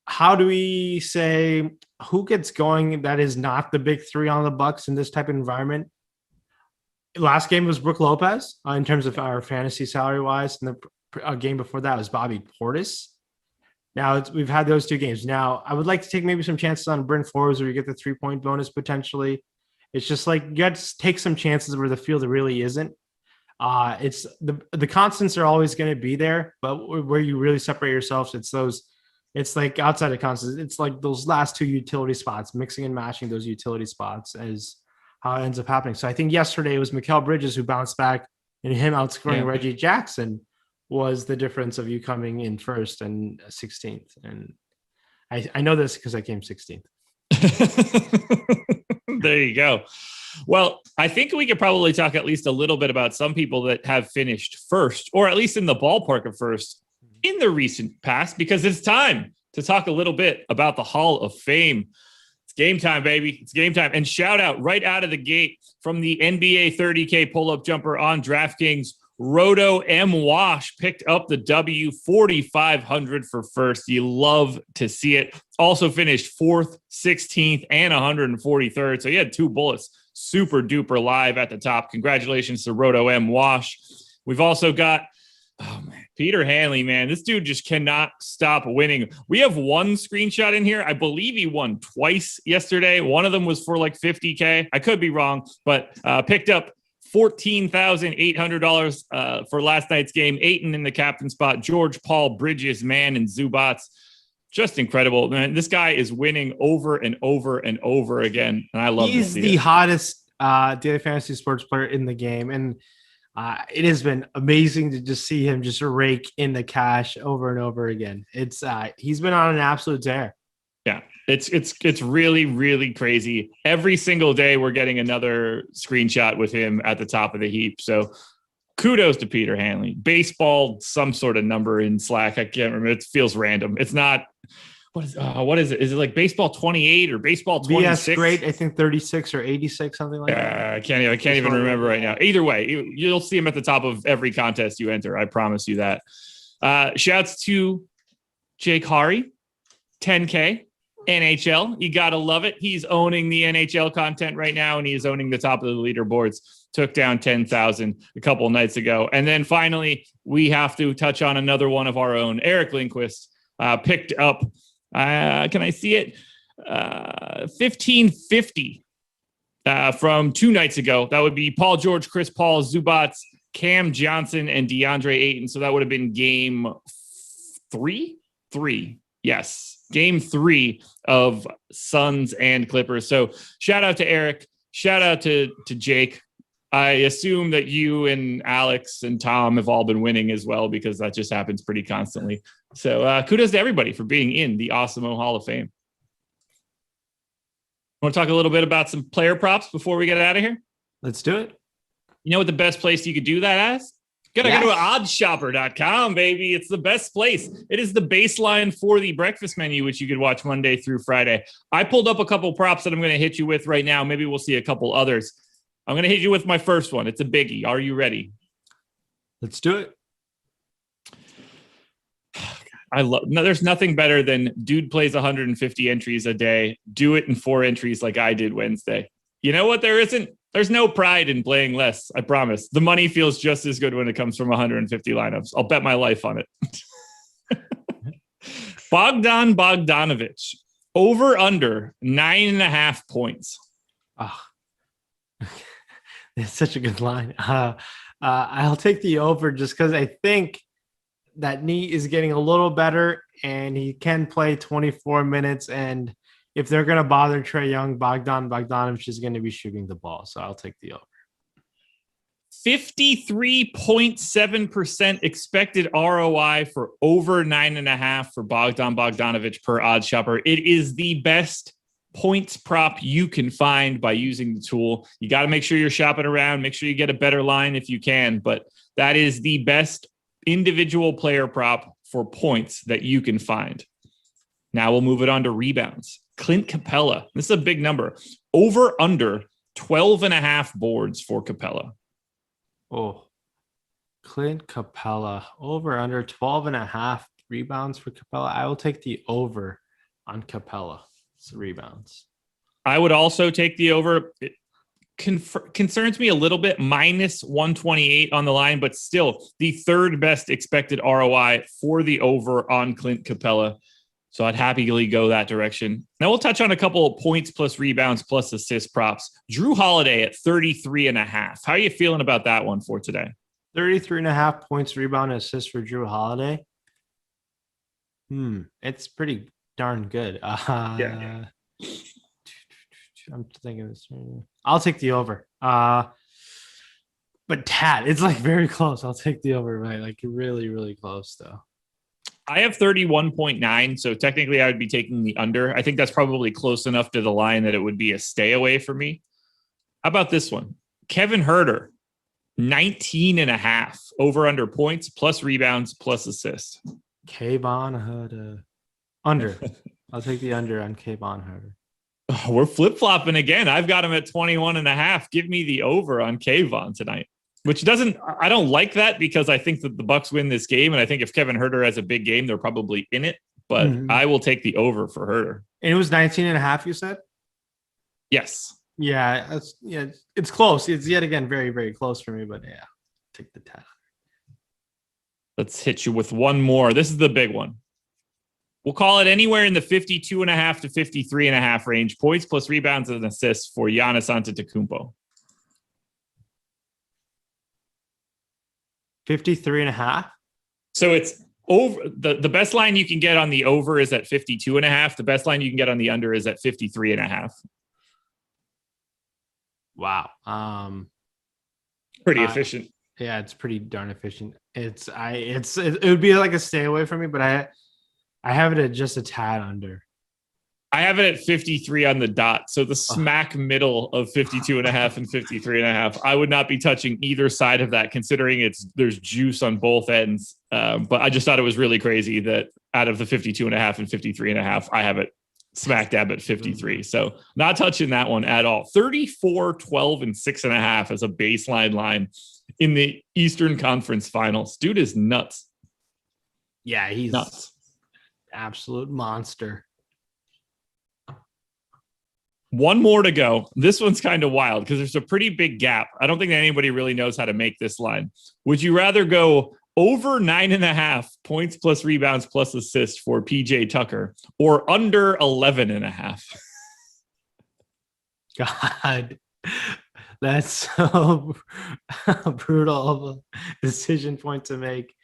how do we say who gets going that is not the big three on the Bucks in this type of environment? Last game was Brook Lopez in terms of our fantasy salary wise. And the game before that was Bobby Portis. Now we've had those two games. Now I would like to take maybe some chances on Bryn Forbes where you get the 3-point bonus potentially. It's just like you got to take some chances where the field really isn't. It's the constants are always going to be there, but where you really separate yourselves, it's like outside of constants. It's like those last two utility spots, mixing and matching those utility spots as how it ends up happening. So I think yesterday it was Mikal Bridges who bounced back, and him outscoring Reggie Jackson was the difference of you coming in first and 16th. And I know this because I came 16th. There you go. Well, I think we could probably talk at least a little bit about some people that have finished first, or at least in the ballpark of first. in the recent past, because it's time to talk a little bit about the Hall of Fame. It's game time, baby. It's game time. And shout out right out of the gate from the NBA 30K pull-up jumper on DraftKings, Roto M. Wash picked up the W, 4,500 for first. You love to see it. Also finished 4th, 16th, and 143rd. So he had 2 bullets. Super duper live at the top. Congratulations to Roto M. Wash. We've also got, Peter Hanley, man. This dude just cannot stop winning. We have one screenshot in here. I believe he won twice yesterday. One of them was for like $50K. I could be wrong, but picked up $14,800 for last night's game. Ayton in the captain spot. George, Paul, Bridges, Mann, and Zubats. Just incredible, man. This guy is winning over and over and over again, and I love. He's the hottest daily fantasy sports player in the game, and it has been amazing to just see him just rake in the cash over and over again. It's he's been on an absolute tear. Yeah, it's really, really crazy. Every single day we're getting another screenshot with him at the top of the heap. So kudos to Peter Hanley. Baseball, some sort of number in Slack. I can't remember. It feels random. It's not. What is it? Is it like baseball 28 or baseball 26? Yeah, great. I think 36 or 86, something like that. I can't even remember right now. Either way, you'll see him at the top of every contest you enter. I promise you that. Shouts to Jake Hari, 10K. NHL. You got to love it. He's owning the NHL content right now, and he is owning the top of the leaderboards. Took down 10,000 a couple of nights ago. And then finally, we have to touch on another one of our own. Eric Lindquist picked up, can I see it? 1,550 from 2 nights ago. That would be Paul George, Chris Paul, Zubats, Cam Johnson, and DeAndre Ayton. So that would have been game 3? 3. Yes. Game 3 of Suns and Clippers. So shout out to Eric. Shout out to Jake. I assume that you and Alex and Tom have all been winning as well, because that just happens pretty constantly. So kudos to everybody for being in the Awesemo Hall of Fame. Want to talk a little bit about some player props before we get out of here? Let's do it. You know what the best place you could do that as? Gotta go to oddshopper.com, baby. It's the best place. It is the baseline for the breakfast menu, which you could watch Monday through Friday. I pulled up a couple props that I'm going to hit you with right now. Maybe we'll see a couple others. I'm going to hit you with my first one. It's a biggie. Are you ready? Let's do it. There's nothing better than dude plays 150 entries a day. Do it in 4 entries like I did Wednesday. You know what? There's no pride in playing less. I promise. The money feels just as good when it comes from 150 lineups. I'll bet my life on it. Bogdanovic, over under 9.5 points. Oh, it's such a good line. I'll take the over just because I think that knee is getting a little better and he can play 24 minutes. And if they're going to bother Trey Young, Bogdanovic is going to be shooting the ball. So I'll take the over. 53.7% expected ROI for over 9.5 for Bogdanovic per OddsShopper. It is the best points prop you can find by using the tool. You got to make sure you're shopping around. Make sure you get a better line if you can. But that is the best individual player prop for points that you can find. Now we'll move it on to rebounds. Clint Capella. This is a big number. Over under 12.5 boards for Capella. Oh, Clint Capella. Over under 12.5 rebounds for Capella. I will take the over on Capella. Rebounds. I would also take the over. It concerns me a little bit. Minus 128 on the line, but still the 3rd best expected ROI for the over on Clint Capella. So I'd happily go that direction. Now we'll touch on a couple of points plus rebounds plus assist props. Drew Holiday at 33.5. How are you feeling about that one for today? 33.5 points, rebound, and assist for Drew Holiday. It's pretty darn good. Yeah. I'm thinking this. I'll take the over. But it's like very close. I'll take the over, right? Like really, really close though. I have 31.9, so technically I would be taking the under. I think that's probably close enough to the line that it would be a stay away for me. How about this one? Kevin Huerter, 19.5 over under points plus rebounds plus assists. Kayvon Huerter. Under. I'll take the under on Kayvon Huerter. Oh, we're flip-flopping again. I've got him at 21.5. Give me the over on Kayvon tonight. Which I don't like that because I think that the Bucks win this game. And I think if Kevin Huerter has a big game, they're probably in it. But I will take the over for Huerter. And it was 19.5, you said? Yes. Yeah, it's close. It's yet again very, very close for me, but yeah, take the 10. Let's hit you with one more. This is the big one. We'll call it anywhere in the 52.5 to 53.5 range. Points plus rebounds and assists for Giannis Antetokounmpo. 53.5. So it's over. The best line you can get on the over is at 52.5. The best line you can get on the under is at 53.5. Wow. Pretty efficient. Yeah, it's pretty darn efficient. It would be like a stay away from me, but I have it at just a tad under. I have it at 53 on the dot. So the smack middle of 52.5 and 53.5. I would not be touching either side of that, considering there's juice on both ends. But I just thought it was really crazy that out of the 52.5 and 53.5, I have it smack dab at 53. So not touching that one at all. 34, 12, and 6.5 as a baseline line in the Eastern Conference Finals. Dude is nuts. Yeah, he's nuts. Absolute monster. One more to go. This one's kind of wild because there's a pretty big gap. I don't think anybody really knows how to make this line. Would you rather go over 9.5 points plus rebounds plus assists for PJ Tucker or under 11.5? God, that's so brutal of a decision point to make.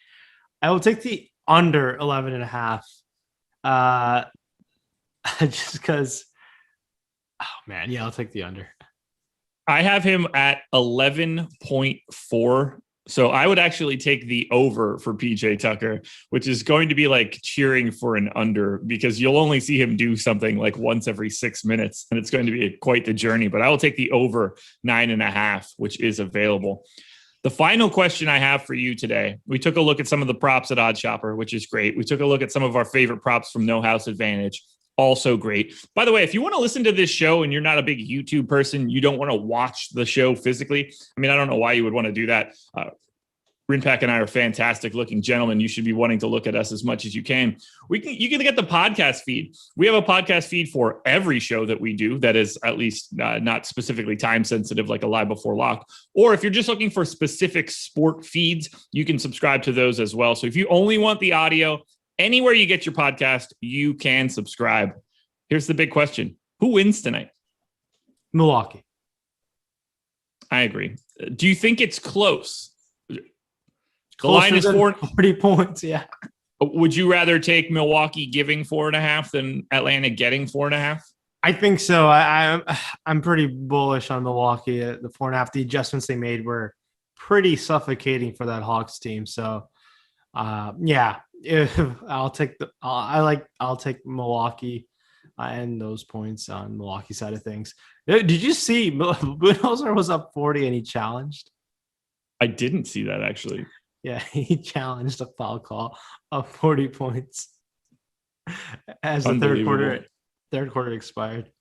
I will take the under 11.5. Just because. Oh man, yeah, I'll take the under. I have him at 11.4. So I would actually take the over for PJ Tucker, which is going to be like cheering for an under because you'll only see him do something like once every 6 minutes. And it's going to be quite the journey, but I will take the over 9.5, which is available. The final question I have for you today, we took a look at some of the props at Odd Shopper, which is great. We took a look at some of our favorite props from No House Advantage. Also great. By the way, if you want to listen to this show and you're not a big YouTube person, you don't want to watch the show physically. I mean, I don't know why you would want to do that. Rinpak and I are fantastic looking gentlemen. You should be wanting to look at us as much as you can. You can get the podcast feed. We have a podcast feed for every show that we do that is at least not specifically time sensitive, like a live before lock. Or if you're just looking for specific sport feeds, you can subscribe to those as well. So if you only want the audio, anywhere you get your podcast, you can subscribe. Here's the big question. Who wins tonight? Milwaukee. I agree. Do you think it's close? The Closer line is 40 points, yeah. Would you rather take Milwaukee giving 4.5 than Atlanta getting 4.5? I think so. I'm pretty bullish on Milwaukee at the 4.5. The adjustments they made were pretty suffocating for that Hawks team. So, yeah. I'll take Milwaukee and those points on Milwaukee side of things. Did you see Budenholzer was up 40 and he challenged? I didn't see that actually. Yeah, he challenged a foul call of 40 points as the third quarter expired.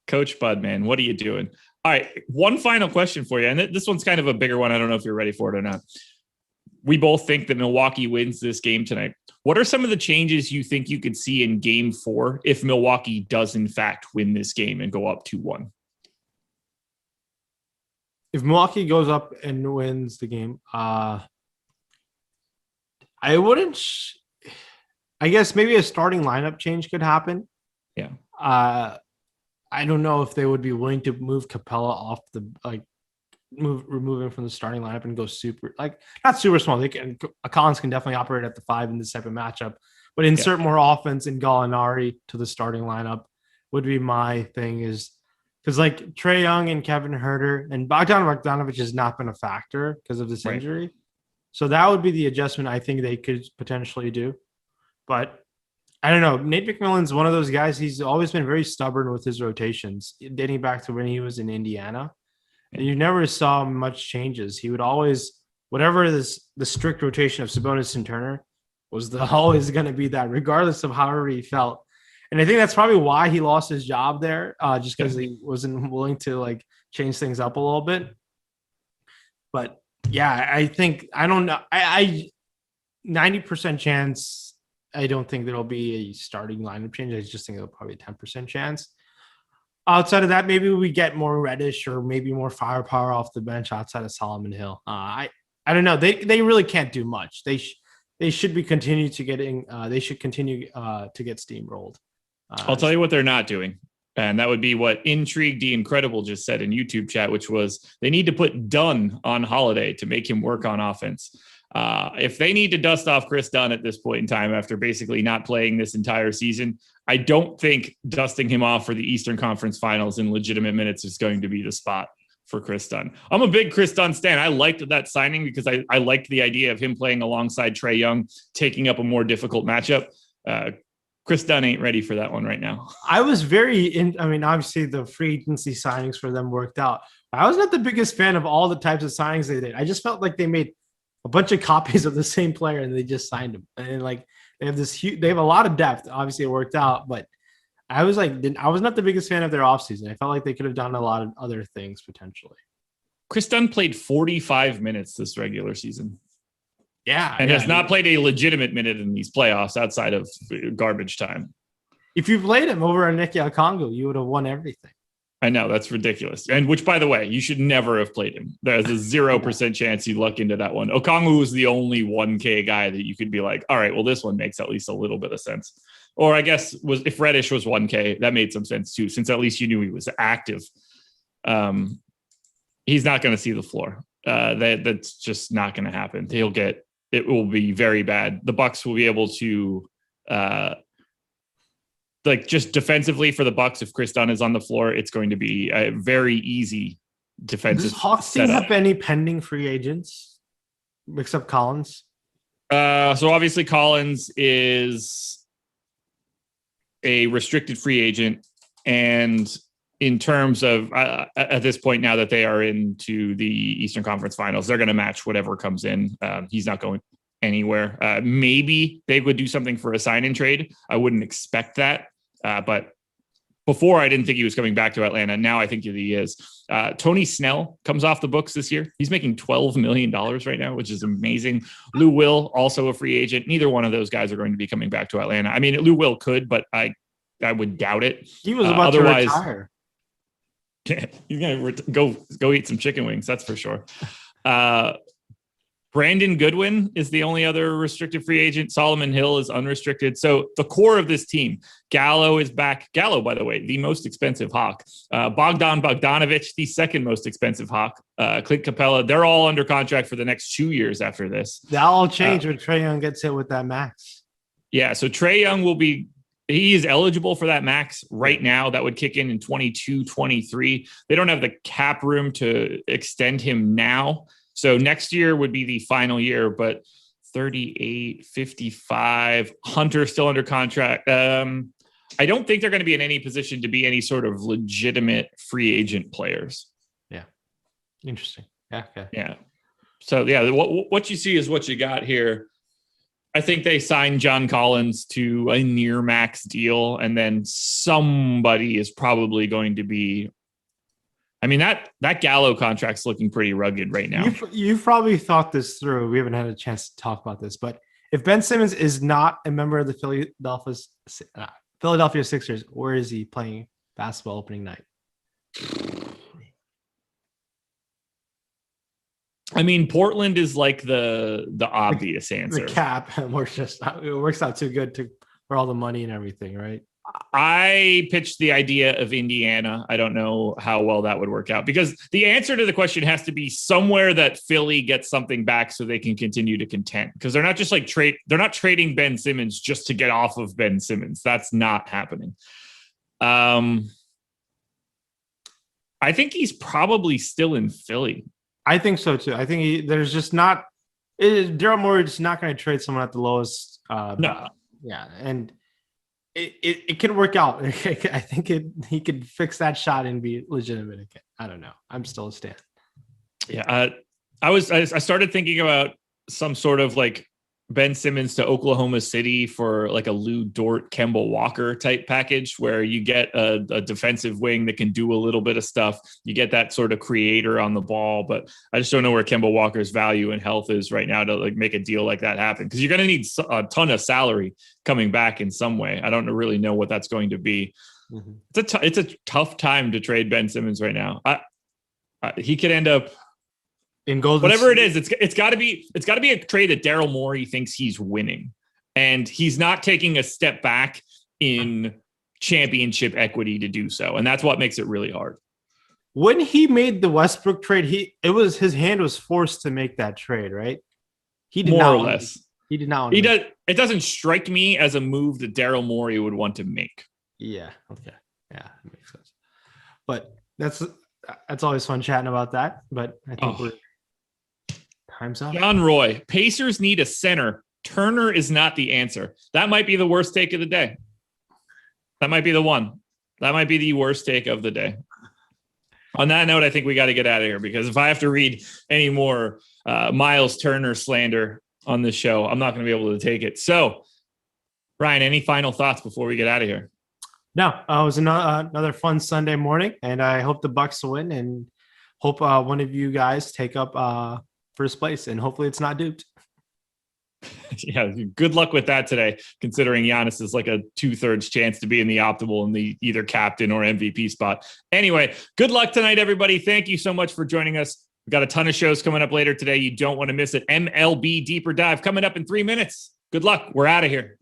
Coach Bud, man, what are you doing? All right, one final question for you, and this one's kind of a bigger one. I don't know if you're ready for it or not. We both think that Milwaukee wins this game tonight. What are some of the changes you think you could see in game 4 if Milwaukee does in fact win this game and go up 2-1? If Milwaukee goes up and wins the game, I wouldn't. I guess maybe a starting lineup change could happen. Yeah. I don't know if they would be willing to move Capella off remove him from the starting lineup and go not super small. Collins can definitely operate at the 5 in this type of matchup, but insert more offense in Gallinari to the starting lineup would be my thing. Is because like Trae Young and Kevin Huerter and Bogdanovich has not been a factor because of this injury. So that would be the adjustment I think they could potentially do. But I don't know. Nate McMillan's one of those guys. He's always been very stubborn with his rotations, dating back to when he was in Indiana. And you never saw much changes. He would always, whatever the strict rotation of Sabonis and Turner, was always going to be that, regardless of however he felt. And I think that's probably why he lost his job there, just because he wasn't willing to like change things up a little bit. But yeah, I think, I don't know. I 90% chance. I don't think there'll be a starting lineup change. I just think it'll probably a 10% chance. Outside of that, maybe we get more Reddish or maybe more firepower off the bench outside of Solomon Hill. I don't know. They really can't do much. They should be continue to getting. They should continue to get steamrolled. I'll tell you what they're not doing. And that would be what Intrigue the Incredible just said in YouTube chat, which was they need to put Dunn on Holiday to make him work on offense. If they need to dust off Chris Dunn at this point in time, after basically not playing this entire season, I don't think dusting him off for the Eastern Conference Finals in legitimate minutes is going to be the spot for Chris Dunn. I'm a big Chris Dunn stan. I liked that signing because I liked the idea of him playing alongside Trae Young, taking up a more difficult matchup. Chris Dunn ain't ready for that one right now. I was obviously the free agency signings for them worked out. I was not the biggest fan of all the types of signings they did. I just felt like they made a bunch of copies of the same player and they just signed him. And like they have a lot of depth. Obviously, it worked out, but I was not the biggest fan of their offseason. I felt like they could have done a lot of other things potentially. Chris Dunn played 45 minutes this regular season. Yeah. And has not played a legitimate minute in these playoffs outside of garbage time. If you played him over on Nicky Okongwu, you would have won everything. I know, that's ridiculous. And which, by the way, you should never have played him. There's a 0% chance you'd luck into that one. Okongwu was the only 1K guy that you could be like, all right, well, this one makes at least a little bit of sense. Or I guess if Reddish was 1K, that made some sense too, since at least you knew he was active. He's not going to see the floor. That's just not going to happen. It will be very bad. The Bucks will be able to just defensively for the Bucks. If Chris Dunn is on the floor, it's going to be a very easy defensive. Does Hawks team have any pending free agents except Collins? So obviously Collins is a restricted free agent, and in terms of at this point, now that they are into the Eastern Conference Finals, they're going to match whatever comes in. He's not going anywhere. Maybe they would do something for a sign-in trade. I wouldn't expect that. But before, I didn't think he was coming back to Atlanta. Now I think he is. Tony Snell comes off the books this year. He's making $12 million right now, which is amazing. Lou Will, also a free agent. Neither one of those guys are going to be coming back to Atlanta. I mean, Lou Will could, but I would doubt it. He was about to retire. He's gonna go eat some chicken wings, that's for sure. Brandon Goodwin is the only other restricted free agent. Solomon Hill is unrestricted. So the core of this team, Gallo is back. Gallo, by the way, the most expensive Hawk. Bogdan Bogdanovic, the second most expensive Hawk. Clint Capella, they're all under contract for the next 2 years after this. That'll all change when Trae Young gets hit with that max. Yeah, so Trae Young he is eligible for that max right now. That would kick in 22, 23. They don't have the cap room to extend him now. So next year would be the final year, but 38, 55, Hunter still under contract. I don't think they're going to be in any position to be any sort of legitimate free agent players. Yeah. Interesting. Yeah. Okay. Yeah. So yeah, what you see is what you got here. I think they signed John Collins to a near max deal, and then somebody is probably going to be. I mean, that Gallo contract's looking pretty rugged right now. You've probably thought this through. We haven't had a chance to talk about this, but if Ben Simmons is not a member of the Philadelphia Sixers, where is he playing basketball opening night? I mean, Portland is like the obvious answer. The cap it works out too good for all the money and everything, right? I pitched the idea of Indiana. I don't know how well that would work out, because the answer to the question has to be somewhere that Philly gets something back so they can continue to contend. Because they're not just like they're not trading Ben Simmons just to get off of Ben Simmons. That's not happening. I think he's probably still in Philly. I think so too. I think there's just not. Daryl Morey is not going to trade someone at the lowest. No. Yeah, and it can work out. I think he could fix that shot and be legitimate again. I don't know. I'm still a stan. Yeah, I started thinking about some sort of like Ben Simmons to Oklahoma City for like a Lou Dort, Kemba Walker type package where you get a defensive wing that can do a little bit of stuff. You get that sort of creator on the ball, but I just don't know where Kemba Walker's value and health is right now to like make a deal like that happen. Cause you're going to need a ton of salary coming back in some way. I don't really know what that's going to be. Mm-hmm. It's a tough time to trade Ben Simmons right now. He could end up in Golden whatever State. It is. It's got to be a trade that Daryl Morey thinks he's winning, and he's not taking a step back in championship equity to do so, and that's what makes it really hard. When he made the Westbrook trade, his hand was forced to make that trade, right? He did more not or less. He did not. It doesn't strike me as a move that Daryl Morey would want to make. Yeah. Okay. Yeah, that makes sense. But that's always fun chatting about that. But I think time's up. John Roy, Pacers need a center. Turner is not the answer. That might be the worst take of the day. That might be the one. That might be the worst take of the day. On that note, I think we got to get out of here because if I have to read any more Miles Turner slander on this show, I'm not going to be able to take it. So, Ryan, any final thoughts before we get out of here? No, it was another fun Sunday morning, and I hope the Bucks win and hope one of you guys take up first place, and hopefully it's not duped. Yeah, good luck with that today, considering Giannis is like a 2/3 chance to be in the optimal in the either captain or MVP spot. Anyway, good luck tonight, everybody. Thank you so much for joining us. We've got a ton of shows coming up later today. You don't want to miss it. MLB Deeper Dive coming up in 3 minutes. Good luck. We're out of here.